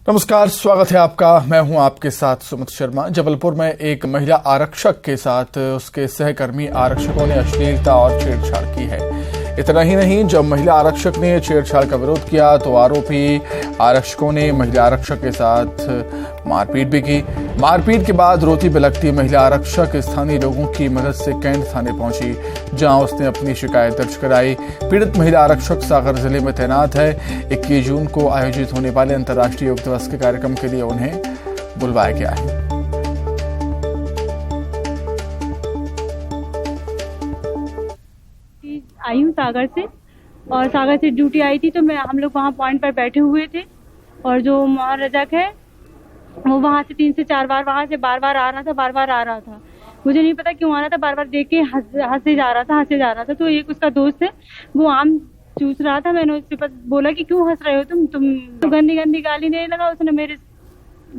नमस्कार, स्वागत है आपका। मैं हूं आपके साथ सुमित शर्मा। जबलपुर में एक महिला आरक्षक के साथ उसके सहकर्मी आरक्षकों ने अश्लीलता और छेड़छाड़ की है। इतना ही नहीं, जब महिला आरक्षक ने छेड़छाड़ का विरोध किया तो आरोपी आरक्षकों ने महिला आरक्षक के साथ मारपीट भी की। मारपीट के बाद रोती बिलखती महिला आरक्षक स्थानीय लोगों की मदद से कैंट थाने पहुंची, जहां उसने अपनी शिकायत दर्ज कराई। पीड़ित महिला आरक्षक सागर जिले में तैनात है। 21 जून को आयोजित होने वाले अंतर्राष्ट्रीय योग दिवस के कार्यक्रम के लिए उन्हें बुलवाया गया है। आई हूँ सागर से, और सागर से ड्यूटी आई थी तो हम लोग वहाँ पॉइंट पर बैठे हुए थे, और जो मोहन रजक है वो वहाँ से 3 से 4 बार वहाँ से बार बार आ रहा था। मुझे नहीं पता क्यों आ रहा था, बार बार देख के हंसे जा रहा था। तो एक उसका दोस्त है, वो आम चूस रहा था। मैंने उसके पास बोला कि क्यों हंस रहे हो तुम तो गंदी गंदी गाली देने लगा। उसने मेरे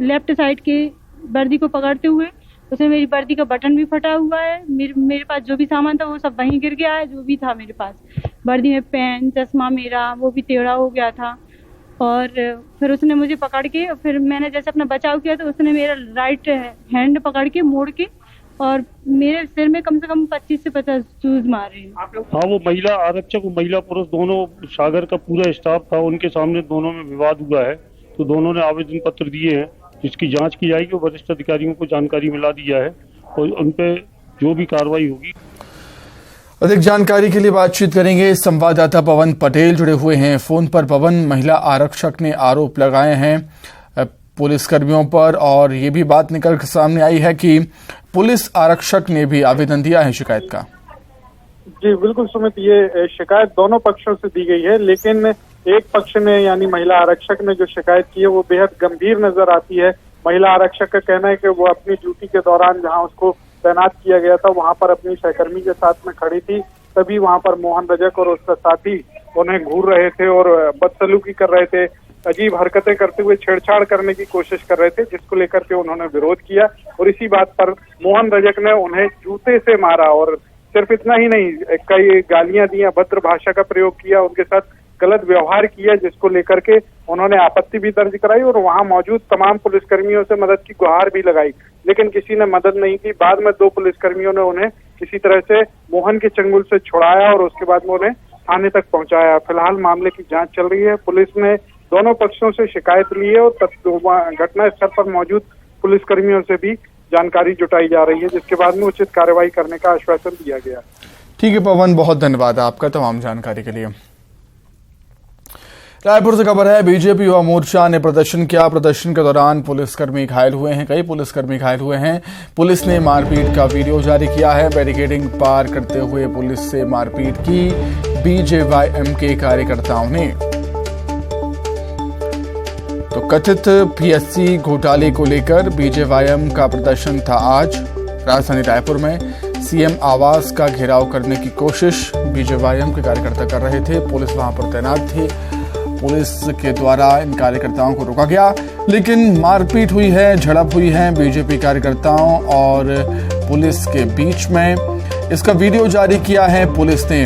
लेफ्ट साइड के वर्दी को पकड़ते हुए उसने मेरी वर्दी का बटन भी फटा हुआ है। मेरे पास जो भी सामान था वो सब वहीं गिर गया है। जो भी था मेरे पास वर्दी में, पेन, चश्मा मेरा वो भी टेढ़ा हो गया था। और फिर उसने मुझे पकड़ के, फिर मैंने जैसे अपना बचाव किया तो उसने मेरा राइट हैंड पकड़ के मोड़ के और मेरे सिर में कम से कम 25 से 50 चूज मारे। हाँ, वो महिला आरक्षक, महिला पुरुष दोनों, सागर का पूरा स्टाफ था। उनके सामने दोनों में विवाद हुआ है, तो दोनों ने आवेदन पत्र दिए हैं, जिसकी जांच की जाएगी। वरिष्ठ अधिकारियों को जानकारी मिला दिया है और उन पे जो भी कार्रवाई होगी। अधिक जानकारी के लिए बातचीत करेंगे। संवाददाता पवन पटेल जुड़े हुए हैं फोन पर। पवन, महिला आरक्षक ने आरोप लगाए हैं पुलिसकर्मियों पर, और ये भी बात निकल कर सामने आई है कि पुलिस आरक्षक ने भी आवेदन दिया है शिकायत का। जी बिल्कुल सुमित, ये शिकायत दोनों पक्षों से दी गई है, लेकिन एक पक्ष ने यानी महिला आरक्षक ने जो शिकायत की है वो बेहद गंभीर नजर आती है। महिला आरक्षक का कहना है कि वो अपनी ड्यूटी के दौरान जहां उसको तैनात किया गया था वहां पर अपनी सहकर्मी के साथ में खड़ी थी, तभी वहां पर मोहन रजक और उसका साथी उन्हें घूर रहे थे और बदसलूकी कर रहे थे, अजीब हरकतें करते हुए छेड़छाड़ करने की कोशिश कर रहे थे, जिसको लेकर के उन्होंने विरोध किया। और इसी बात पर मोहन रजक ने उन्हें जूते से मारा, और सिर्फ इतना ही नहीं, कई गालियां दी, अभद्र भाषा का प्रयोग किया, उनके साथ गलत व्यवहार किया, जिसको लेकर के उन्होंने आपत्ति भी दर्ज कराई और वहां मौजूद तमाम पुलिसकर्मियों से मदद की गुहार भी लगाई, लेकिन किसी ने मदद नहीं की। बाद में 2 पुलिसकर्मियों ने उन्हें किसी तरह से मोहन के चंगुल से छुड़ाया और उसके बाद में उन्हें थाने तक पहुंचाया। फिलहाल मामले की जांच चल रही है। पुलिस ने दोनों पक्षों से शिकायत ली है और घटना स्थल पर मौजूद पुलिसकर्मियों से भी जानकारी जुटाई जा रही है, जिसके बाद में उचित कार्रवाई करने का आश्वासन दिया गया। ठीक है पवन, बहुत धन्यवाद आपका तमाम जानकारी के लिए। रायपुर से खबर है, बीजेपी युवा मोर्चा ने प्रदर्शन किया। प्रदर्शन के दौरान पुलिसकर्मी घायल हुए हैं, कई पुलिसकर्मी घायल हुए हैं। पुलिस ने मारपीट का वीडियो जारी किया है। बैरिकेडिंग पार करते हुए पुलिस से मारपीट की बीजेवाईएम के कार्यकर्ताओं ने। तो कथित पीएससी घोटाले को लेकर बीजेवाईएम का प्रदर्शन था आज राजधानी रायपुर में। सीएम आवास का घेराव करने की कोशिश बीजेवाईएम के कार्यकर्ता कर रहे थे। पुलिस वहां पर तैनात थी। पुलिस के द्वारा इन कार्यकर्ताओं को रोका गया, लेकिन मारपीट हुई है, झड़प हुई है बीजेपी कार्यकर्ताओं और पुलिस के बीच में। इसका वीडियो जारी किया है पुलिस ने।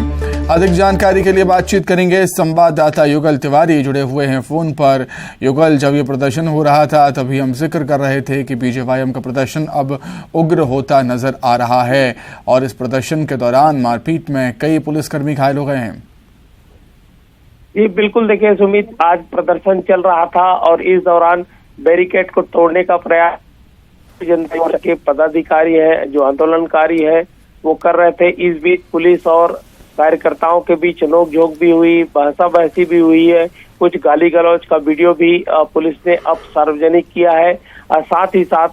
अधिक जानकारी के लिए बातचीत करेंगे। संवाददाता युगल तिवारी जुड़े हुए हैं फोन पर। युगल, जब ये प्रदर्शन हो रहा था तभी हम जिक्र कर रहे थे कि बीजेवाईएम का प्रदर्शन अब उग्र होता नजर आ रहा है, और इस प्रदर्शन के दौरान मारपीट में कई पुलिसकर्मी घायल हो गए हैं। जी बिल्कुल, देखिए सुमित, आज प्रदर्शन चल रहा था और इस दौरान बैरिकेड को तोड़ने का प्रयास जनता के पदाधिकारी है, जो आंदोलनकारी है, वो कर रहे थे। इस बीच पुलिस और कार्यकर्ताओं के बीच नोकझोंक भी हुई, बहसा बहसी भी हुई है। कुछ गाली गलौज का वीडियो भी पुलिस ने अब सार्वजनिक किया है। साथ ही साथ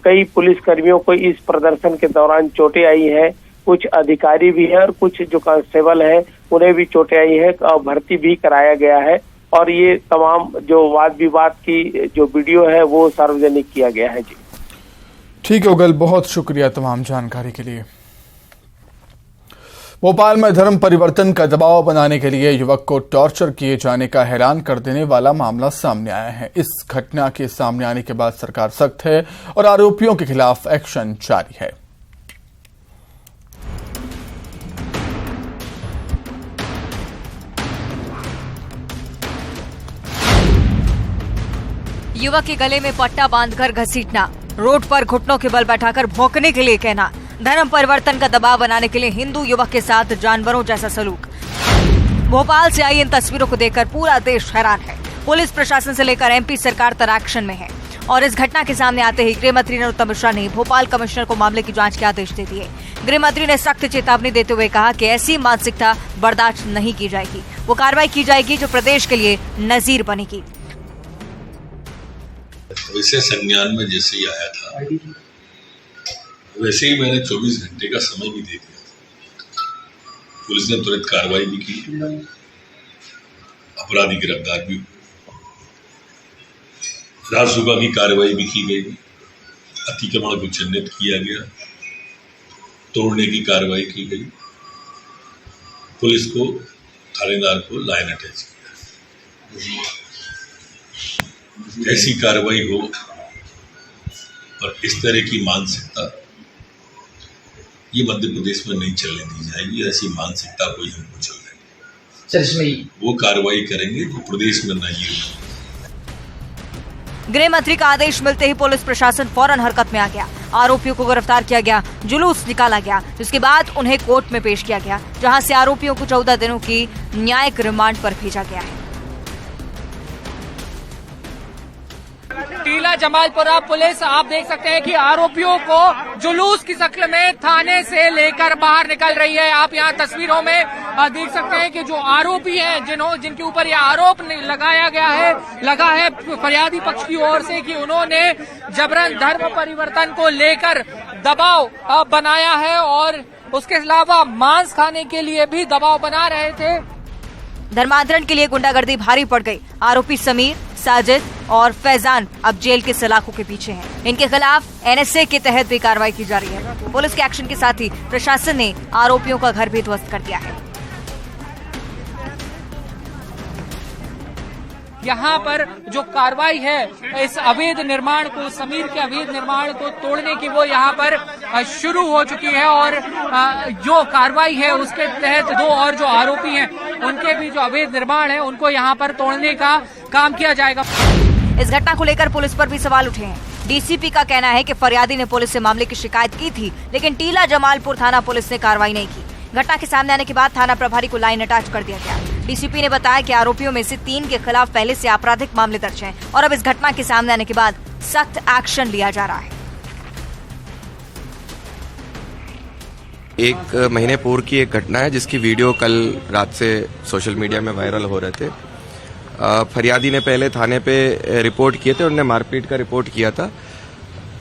कई पुलिसकर्मियों को इस प्रदर्शन के दौरान चोटें आई है। कुछ अधिकारी भी है और कुछ जो कांस्टेबल है उन्हें भी चोटें आई है। भर्ती भी कराया गया है और ये तमाम जो वाद विवाद की जो वीडियो है वो सार्वजनिक किया गया है। जी ठीक है उगल, बहुत शुक्रिया तमाम जानकारी के लिए। भोपाल में धर्म परिवर्तन का दबाव बनाने के लिए युवक को टॉर्चर किए जाने का हैरान कर देने वाला मामला सामने आया है। इस घटना के सामने आने के बाद सरकार सख्त है और आरोपियों के खिलाफ एक्शन जारी है। युवक के गले में पट्टा बांधकर घसीटना, रोड पर घुटनों के बल बैठाकर भौंकने के लिए कहना, धर्म परिवर्तन का दबाव बनाने के लिए हिंदू युवक के साथ जानवरों जैसा सलूक। भोपाल से आई इन तस्वीरों को देखकर पूरा देश हैरान है। पुलिस प्रशासन से लेकर एमपी सरकार तक एक्शन में है और इस घटना के सामने आते ही गृह मंत्री नरोत्तम मिश्रा ने भोपाल कमिश्नर को मामले की जांच के आदेश दे दिए। गृह मंत्री ने सख्त चेतावनी देते हुए कहा कि ऐसी मानसिकता बर्दाश्त नहीं की जाएगी, वो कार्रवाई की जाएगी जो प्रदेश के लिए नजीर बनेगी। वैसे संज्ञान में जैसे ही आया था वैसे ही मैंने 24 घंटे का समय भी दे दिया था। पुलिस ने तुरंत कार्रवाई भी की, अपराधी गिरफ्तार भी हुए, राजसुबह की कार्रवाई भी की गई, अतिक्रमण को चिन्हित किया गया, तोड़ने की कार्रवाई की गई, पुलिस को थानेदार को लाइन अटैच किया। ऐसी कार्रवाई हो और इस तरह की मानसिकता ये मध्य प्रदेश में नहीं चलने दी जाएगी। ऐसी मानसिकता कोई हमको चल रही सर, इसमें वो कार्रवाई करेंगे जो प्रदेश में नहीं हो। गृह मंत्री का आदेश मिलते ही पुलिस प्रशासन फौरन हरकत में आ गया। आरोपियों को गिरफ्तार किया गया, जुलूस निकाला गया, जिसके बाद उन्हें कोर्ट में पेश किया गया, जहां से आरोपियों को 14 दिनों की न्यायिक रिमांड पर भेजा गया है। टीला जमालपुरा पुलिस आप देख सकते हैं कि आरोपियों को जुलूस की शक्ल में थाने से लेकर बाहर निकल रही है। आप यहाँ तस्वीरों में देख सकते हैं कि जो आरोपी हैं जिनके ऊपर यह आरोप लगा है फरियादी पक्ष की ओर से कि उन्होंने जबरन धर्म परिवर्तन को लेकर दबाव बनाया है और उसके अलावा मांस खाने के लिए भी दबाव बना रहे थे। धर्मांतरण के लिए गुंडागर्दी भारी पड़ गई। आरोपी समीर, साजिद और फैजान अब जेल के सलाखों के पीछे हैं। इनके खिलाफ एनएसए के तहत भी कार्रवाई की जा रही है। पुलिस के एक्शन के साथ ही प्रशासन ने आरोपियों का घर भी ध्वस्त कर दिया है। यहाँ पर जो कार्रवाई है इस अवैध निर्माण को, समीर के अवैध निर्माण को तोड़ने की, वो यहाँ पर शुरू हो चुकी है और जो कार्रवाई है उसके तहत 2 और जो आरोपी हैं उनके भी जो अवैध निर्माण है उनको यहाँ पर तोड़ने का काम किया जाएगा। इस घटना को लेकर पुलिस पर भी सवाल उठे हैं। डीसीपी का कहना है कि फरियादी ने पुलिस से मामले की शिकायत की थी, लेकिन टीला जमालपुर थाना पुलिस ने कार्रवाई नहीं की। घटना के सामने आने के बाद थाना प्रभारी को लाइन अटैच कर दिया गया। डीसीपी ने बताया कि आरोपियों में से 3 के खिलाफ पहले से आपराधिक मामले दर्ज हैं और अब इस घटना के सामने आने के बाद सख्त एक्शन लिया जा रहा है। 1 महीने पूर्व की एक घटना है जिसकी वीडियो कल रात से सोशल मीडिया में वायरल हो रहे थे। फरियादी ने पहले थाने पे रिपोर्ट किए थे, उन्होंने मारपीट का रिपोर्ट किया था।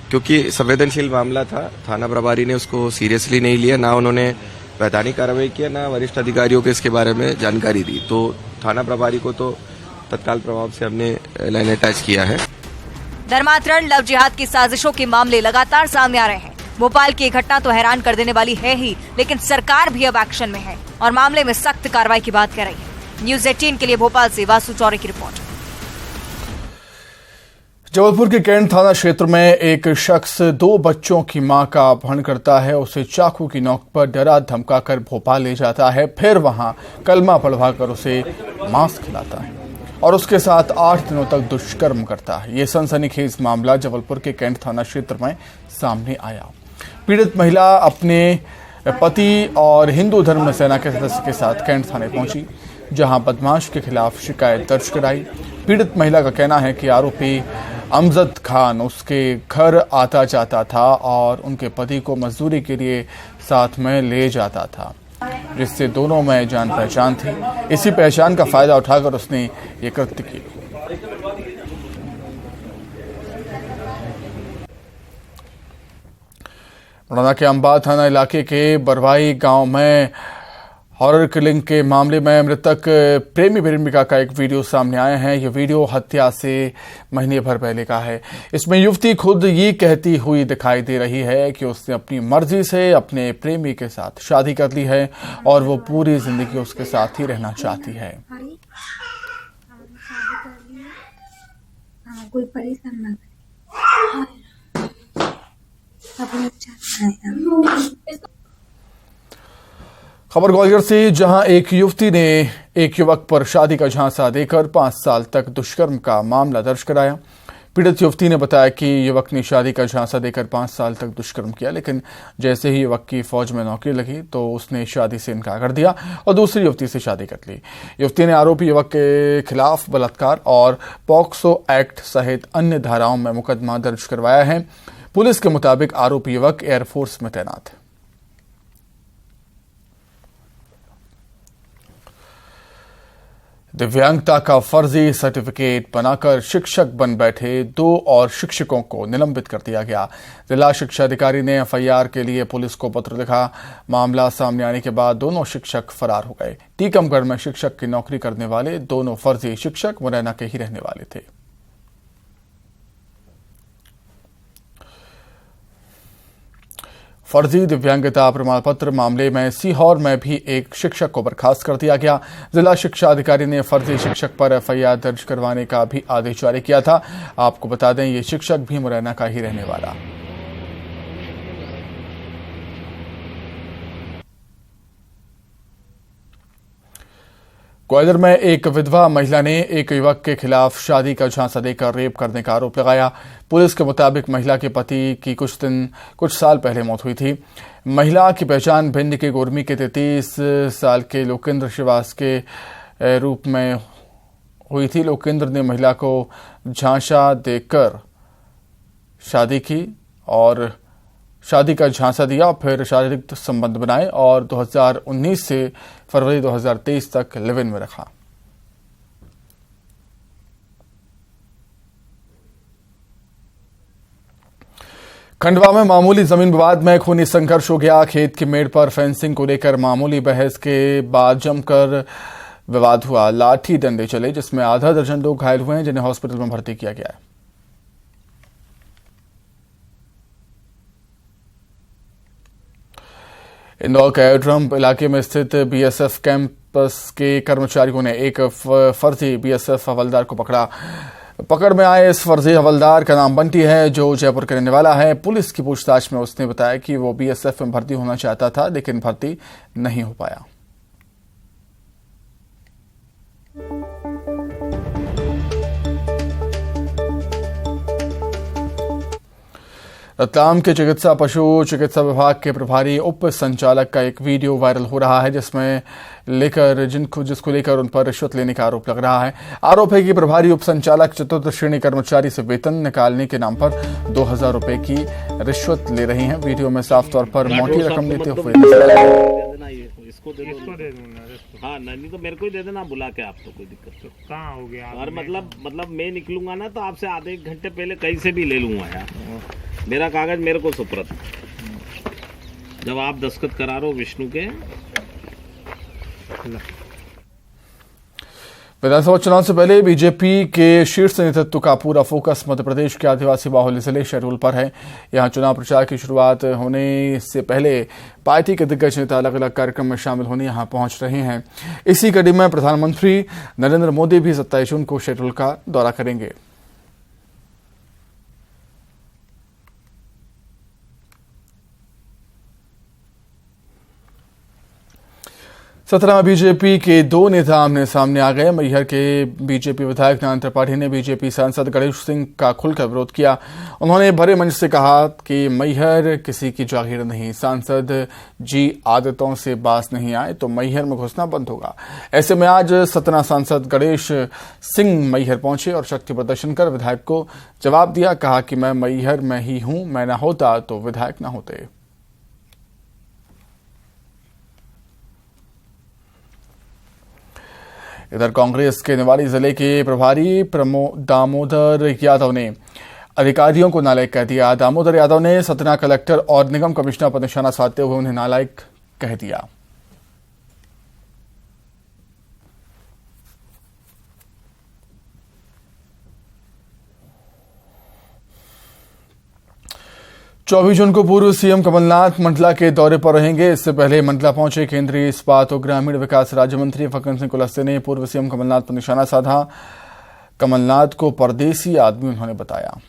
क्योंकि संवेदनशील मामला था, थाना प्रभारी ने उसको सीरियसली नहीं लिया, ना उन्होंने वैधानिक कार्रवाई किया, ना वरिष्ठ अधिकारियों को इसके बारे में जानकारी दी। तो थाना प्रभारी को तो तत्काल प्रभाव से हमने लाइन अटैच किया है। धर्मांतरण, लव जिहाद की साजिशों के मामले लगातार सामने आ रहे हैं। भोपाल की घटना तो हैरान कर देने वाली है ही, लेकिन सरकार भी अब एक्शन में है और मामले में सख्त कार्रवाई की बात कर रही है। न्यूज़ 18 के लिए भोपाल से वासु चौरे की रिपोर्ट। जबलपुर के कैंट थाना क्षेत्र में एक शख्स 2 बच्चों की मां का अपहरण करता है, उसे चाकू की नोक पर डरा धमकाकर भोपाल ले जाता है, फिर वहां कलमा पढ़वाकर उसे मांस खिलाता है और उसके साथ 8 दिनों तक दुष्कर्म करता है। ये सनसनीखेज मामला जबलपुर के कैंट थाना क्षेत्र में सामने आया। पीड़ित महिला अपने पति और हिंदू धर्म सेना के सदस्य के साथ कैंट थाने पहुंची, जहां बदमाश के खिलाफ शिकायत दर्ज कराई। पीड़ित महिला का कहना है कि आरोपी अमजद खान उसके घर आता जाता था और उनके पति को मजदूरी के लिए साथ में ले जाता था, जिससे दोनों में जान पहचान थी। इसी पहचान का फायदा उठाकर उसने ये कृत्य किया। मुरैना के अंबा थाना इलाके के बरवाई गांव में हॉरर किलिंग के मामले में मृतक प्रेमी प्रेमिका का एक वीडियो सामने आया है। यह वीडियो हत्या से महीने भर पहले का है। इसमें युवती खुद ये कहती हुई दिखाई दे रही है कि उसने अपनी मर्जी से अपने प्रेमी के साथ शादी कर ली है और वो पूरी जिंदगी उसके साथ ही रहना चाहती है। कोई परेशान ना करे। खबर ग्वालियर से, जहां एक युवती ने एक युवक पर शादी का झांसा देकर 5 साल तक दुष्कर्म का मामला दर्ज कराया। पीड़ित युवती ने बताया कि युवक ने शादी का झांसा देकर 5 साल तक दुष्कर्म किया, लेकिन जैसे ही युवक की फौज में नौकरी लगी तो उसने शादी से इनकार कर दिया और दूसरी युवती से शादी कर ली। युवती ने आरोपी युवक के खिलाफ बलात्कार और पॉक्सो एक्ट सहित अन्य धाराओं में मुकदमा दर्ज करवाया है। पुलिस के मुताबिक आरोपी युवक एयरफोर्स में तैनात है। दिव्यांगता का फर्जी सर्टिफिकेट बनाकर शिक्षक बन बैठे 2 और शिक्षकों को निलंबित कर दिया गया। जिला शिक्षा अधिकारी ने एफआईआर के लिए पुलिस को पत्र लिखा। मामला सामने आने के बाद दोनों शिक्षक फरार हो गए। टीकमगढ़ में शिक्षक की नौकरी करने वाले दोनों फर्जी शिक्षक मुरैना के ही रहने वाले थे। फर्जी दिव्यांगता प्रमाण पत्र मामले में सीहोर में भी एक शिक्षक को बर्खास्त कर दिया गया। जिला शिक्षा अधिकारी ने फर्जी शिक्षक पर एफआईआर दर्ज करवाने का भी आदेश जारी किया था। आपको बता दें, ये शिक्षक भी मुरैना का ही रहने वाला। ग्वालियर में एक विधवा महिला ने एक युवक के खिलाफ शादी का झांसा देकर रेप करने का आरोप लगाया। पुलिस के मुताबिक महिला के पति की कुछ साल पहले मौत हुई थी। महिला की पहचान भिंड के गोरमी के 33 साल के लोकेंद्र श्रीवास के रूप में हुई थी। लोकेंद्र ने महिला को झांसा देकर शादी की और शादी का झांसा दिया और फिर शारीरिक संबंध बनाए और 2019 से फरवरी 2023 तक लिव इन में रखा। खंडवा में मामूली जमीन विवाद में खूनी संघर्ष हो गया। खेत की मेड़ पर फेंसिंग को लेकर मामूली बहस के बाद जमकर विवाद हुआ। लाठी डंडे चले, जिसमें आधा दर्जन लोग घायल हुए हैं, जिन्हें हॉस्पिटल में भर्ती किया गया है। इंदौर के एयरड्रम इलाके में स्थित बीएसएफ कैंपस के कर्मचारियों ने एक फर्जी बीएसएफ हवलदार को पकड़ा। पकड़ में आए इस फर्जी हवलदार का नाम बंटी है, जो जयपुर के रहने वाला है। पुलिस की पूछताछ में उसने बताया कि वो बीएसएफ में भर्ती होना चाहता था, लेकिन भर्ती नहीं हो पाया। रतलाम के चिकित्सा पशु चिकित्सा विभाग के प्रभारी उप संचालक का एक वीडियो वायरल हो रहा है, जिसको लेकर उन पर रिश्वत लेने का आरोप लग रहा है। आरोप है कि प्रभारी उप संचालक चतुर्थ श्रेणी कर्मचारी से वेतन निकालने के नाम पर 2000 रुपए की रिश्वत ले रही हैं। वीडियो में साफ तौर पर मोटी रकम लेते हुए इसको दे दो। हाँ नहीं तो मेरे को ही दे देना बुला के। आप तो कोई दिक्कत नहीं। कहाँ हो गया? और मतलब मैं निकलूंगा ना तो आपसे आधे एक घंटे पहले कहीं से भी ले लूंगा यार। मेरा कागज मेरे को सुपुर्द। जब आप दस्तखत करा रहे हो विष्णु के। विधानसभा चुनाव से पहले बीजेपी के शीर्ष नेतृत्व का पूरा फोकस मध्य प्रदेश के आदिवासी बाहुल्य जिले शहडोल पर है। यहां चुनाव प्रचार की शुरुआत होने से पहले पार्टी के दिग्गज नेता अलग अलग कार्यक्रम में शामिल होने यहां पहुंच रहे हैं। इसी कड़ी में प्रधानमंत्री नरेंद्र मोदी भी 27 जून को शहडोल का दौरा करेंगे। 17 में बीजेपी के 2 नेता आमने सामने आ गए। मैहर के बीजेपी विधायक नयन त्रिपाठी ने बीजेपी सांसद गणेश सिंह का खुलकर विरोध किया। उन्होंने भरे मंच से कहा कि मैहर किसी की जागीर नहीं, सांसद जी आदतों से बाज नहीं आए तो मैहर में घुसना बंद होगा। ऐसे में आज सतना सांसद गणेश सिंह मैहर पहुंचे और शक्ति प्रदर्शन कर विधायक को जवाब दिया। कहा कि मैं मैहर में ही हूं, मैं ना होता तो विधायक ना होते। इधर कांग्रेस के निवाड़ी जिले के प्रभारी दामोदर यादव ने अधिकारियों को नालायक कह दिया। दामोदर यादव ने सतना कलेक्टर और निगम कमिश्नर पर निशाना साधते हुए उन्हें नालायक कह दिया। चौबीस जून को पूर्व सीएम कमलनाथ मंडला के दौरे पर रहेंगे। इससे पहले मंडला पहुंचे केंद्रीय इस्पात और ग्रामीण विकास राज्य मंत्री फग्गन सिंह कुलस्ते ने पूर्व सीएम कमलनाथ पर निशाना साधा। कमलनाथ को परदेसी आदमी उन्होंने बताया।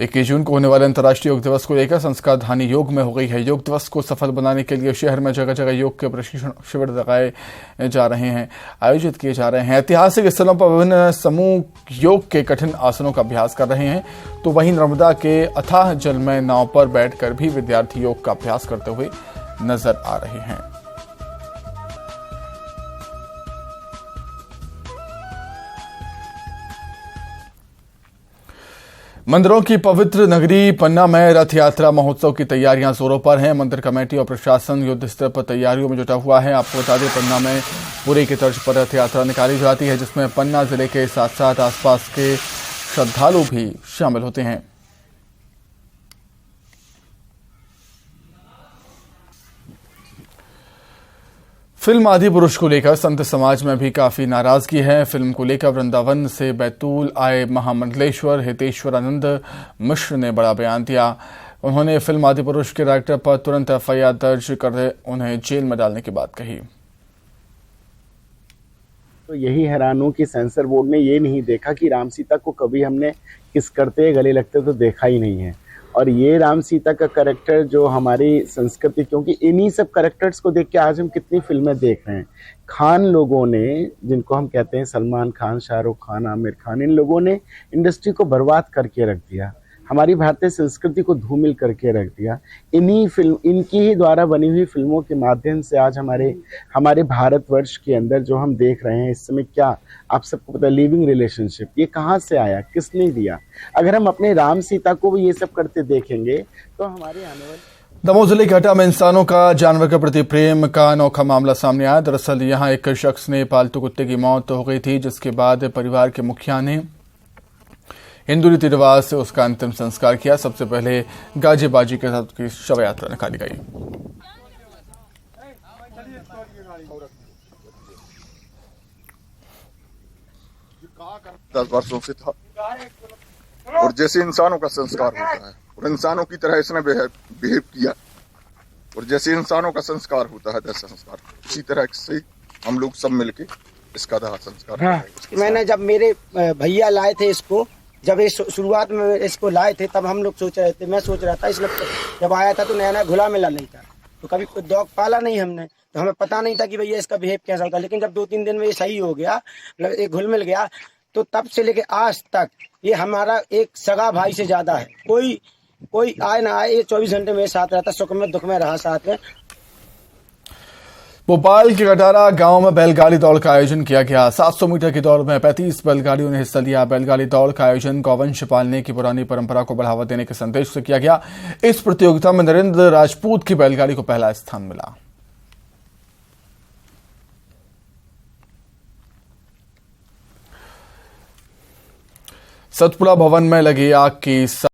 21 जून को होने वाले अंतर्राष्ट्रीय योग दिवस को लेकर संस्कार धानी योग में हो गई है। योग दिवस को सफल बनाने के लिए शहर में जगह जगह योग के प्रशिक्षण शिविर लगाए जा रहे हैं, आयोजित किए जा रहे हैं। ऐतिहासिक स्थलों पर विभिन्न समूह योग के कठिन आसनों का अभ्यास कर रहे हैं, तो वहीं नर्मदा के अथाह जल में नाव पर बैठकर भी विद्यार्थी योग का अभ्यास करते हुए नजर आ रहे हैं। मंदिरों की पवित्र नगरी पन्ना में रथ यात्रा महोत्सव की तैयारियां जोरों पर हैं। मंदिर कमेटी और प्रशासन युद्ध स्तर पर तैयारियों में जुटा हुआ है। आपको बता दें, पन्ना में पुरी की तर्ज पर रथ यात्रा निकाली जाती है, जिसमें पन्ना जिले के साथ साथ आसपास के श्रद्धालु भी शामिल होते हैं। फिल्म आदिपुरुष को लेकर संत समाज में भी काफी नाराजगी है। फिल्म को लेकर वृंदावन से बैतूल आए महामंडलेश्वर हितेश्वरानंद मिश्र ने बड़ा बयान दिया। उन्होंने फिल्म आदिपुरुष के डायरेक्टर पर तुरंत एफआईआर दर्ज कर उन्हें जेल में डालने की बात कही। तो यही हैरान हूं कि सेंसर बोर्ड ने ये नहीं देखा कि राम सीता को कभी हमने किस करते गले लगते तो देखा ही नहीं है। और ये राम सीता का कैरेक्टर जो हमारी संस्कृति, क्योंकि इन्हीं सब कैरेक्टर्स को देख के आज हम कितनी फिल्में देख रहे हैं। खान लोगों ने, जिनको हम कहते हैं सलमान खान, शाहरुख खान, आमिर खान, इन लोगों ने इंडस्ट्री को बर्बाद करके रख दिया, हमारी भारतीय संस्कृति को धूमिल करके रख दिया। इनकी ही द्वारा बनी हुई फिल्मों के माध्यम से आज हमारे भारतवर्ष के अंदर जो हम देख रहे हैं इस समय, क्या आप सबको पता है, लिविंग रिलेशनशिप, ये कहाँ से आया, किसने दिया? अगर हम अपने राम सीता को भी ये सब करते देखेंगे तो हमारे आने वाले। दमोह जिले के हटा में इंसानों का जानवर के प्रति प्रेम का अनोखा मामला सामने आया। दरअसल यहां एक शख्स ने पालतू कुत्ते की मौत हो गई थी, जिसके बाद परिवार के मुखिया ने हिंदू रीति रिवाज से उसका अंतिम संस्कार किया। सबसे पहले गाजे बाजी के साथ उसकी शव यात्रा निकाली गई। 10 वर्षों से था और जैसे इंसानों का संस्कार होता है और इंसानों की तरह इसने बिहेव किया और जैसे इंसानों का संस्कार होता है दस संस्कार, उसी तरह से हम लोग सब मिलके इसका दाह संस्कार। हाँ, मैंने जब मेरे भैया लाए थे इसको, जब इस शुरुआत में इसको लाए थे तब हम लोग सोच रहे थे, मैं सोच रहा था इसलिए जब आया था तो नया नया घुला मिला नहीं था, तो कभी कोई डॉग पाला नहीं हमने, तो हमें पता नहीं था कि भैया इसका बिहेव कैसा होता। लेकिन जब 2-3 दिन में ये सही हो गया, मतलब एक घुल मिल गया, तो तब से लेके आज तक ये हमारा एक सगा भाई से ज्यादा है। कोई आए ना आए, ये 24 घंटे मेरे साथ रहता, सुख में दुख में रहा साथ में। भोपाल के कटारा गांव में बैलगाड़ी दौड़ का आयोजन किया गया। 700 मीटर की दौड़ में 35 बैलगाड़ियों ने हिस्सा लिया। बैलगाड़ी दौड़ का आयोजन गौवंश पालने की पुरानी परंपरा को बढ़ावा देने के संदेश से किया गया। इस प्रतियोगिता में नरेंद्र राजपूत की बैलगाड़ी को पहला स्थान मिला। सतपुड़ा भवन में लगी आग की